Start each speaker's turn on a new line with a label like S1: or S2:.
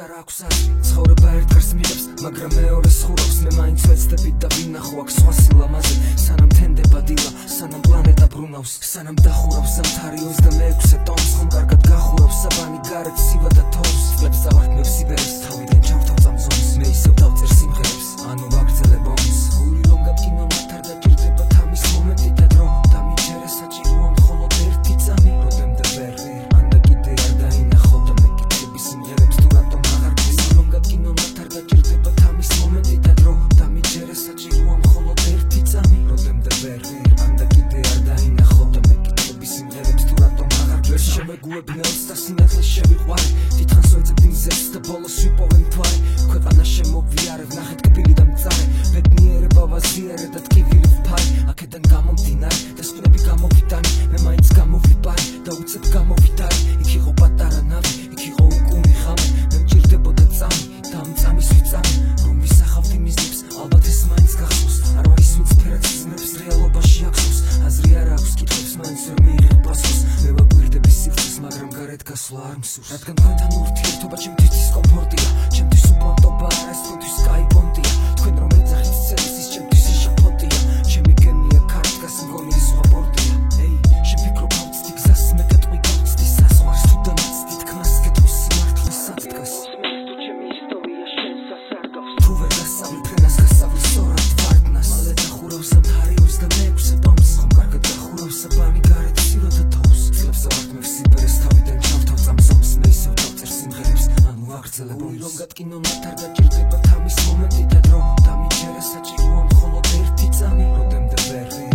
S1: არ აქვს აზრი ცხოვრება ერთგარს მიღებს მაგრამ მეორეს ხურავს მე მაინც ვეცდები და ვინახო აქ სხვა სილამაზე სანამ თენდება დილა სანამ პლანეტა ბრუნავს სანამ დახურავს ზამთარი 26 ტომს ხომ კარგად გახურავს საბანი გარეთ სივა და თოვს წლებს ავართ მე ვსიბერეს თავიდან ჩავთავ წამზონს მე ისევ დავწერ სიმღერებს ანუ ვაგრძელებ ომს გული რომ გატკინო მათ არ დაჭირდება თამის მომენტი და დრო დამიჯერე საჭიროა მხოლოდ ერთი წამი როდემდე ვერ ანდა კიდე არ დაინახო და მეკითხები სიმღერებს თუ რატომ აღარ გზის რომ გატკინო მათ არ დაჭირდება თამის მომენტი და დრო დამიჯერე საჭიროა მხოლოდ ერთი წამი როდემდე ვერ ანდა კიდე არ დაინახო და მეკითხები სიმღერებს თუ რატომ აღარ გზის შემეგუებნელს და სინათლეს შევიყვარე დიდხანს ვეძებ მიზებს და ბოლოს ვიპოვე მთვარე ქვეყანა შემოვიარე ვნახეთ კბილი და მწარე ბედნიერება ვაზიარე და ტკივილი ვფარე აქედან გამომდინარე და სკვნები გამოვიტანი მე მაინც გამოვიპარე და უცებ გამოვიტარე იქ იყო პატარა ნავი იქ იყო უკუნი ხამე მე მჭირდებოდა წამი და ამ წამის ვიწამი რომ ვისახავდი მიზნებს ალბათ ეს მაინც გახსოვს არ ვარ ის ვინც ფერად სიზმრებს რეალობაში აქსოვს აზრი არ აქვს კითხვებს მაინც ვერ მიიღებ პასუხს მე ვაკვირდები სივრცეს მაგრამ გარეთ გასვლა არ მსურს რადგან თქვენთან ურთიერთობა ჩემთვის დისკომფორტია ჩემთვის უბრალდობა არა ეს თქვენთვის კაიბონტია თქვენ რომ ეძახით სცენას ის ჩემთვის ეშაფოტია ჩემი გენია ქართგას მგონი სხვა პორტია ეი შენ ფიქრობ ავწდი გზას მე გეტყვი გავწდი საზღვარს თუ დამაცდი თქმას გეტყვი სიმართლეს სადგას თუ ჩემი ისტორია შენს ასარგავს თუ ვერ გასავლ ფრენას გასავლ სწორად ვარდნას მალე დახურავს ზამთარი 26 ტომს ხომ კარგად დახურავს საბანი გარეთ სივა და თოვს წლებს ავართ მე ვსიბერეს თავიდან ჩავთავ წამზომს მე ისევ დავწერ სიმღერებს ანუ ვაგრძელებ ომს რომ გატკინო მათ არ დაჭირდება თამის მომენტი და დრო დამიჯერე საჭიროა მხოლოდ ერთი წამი როდემდე ვერ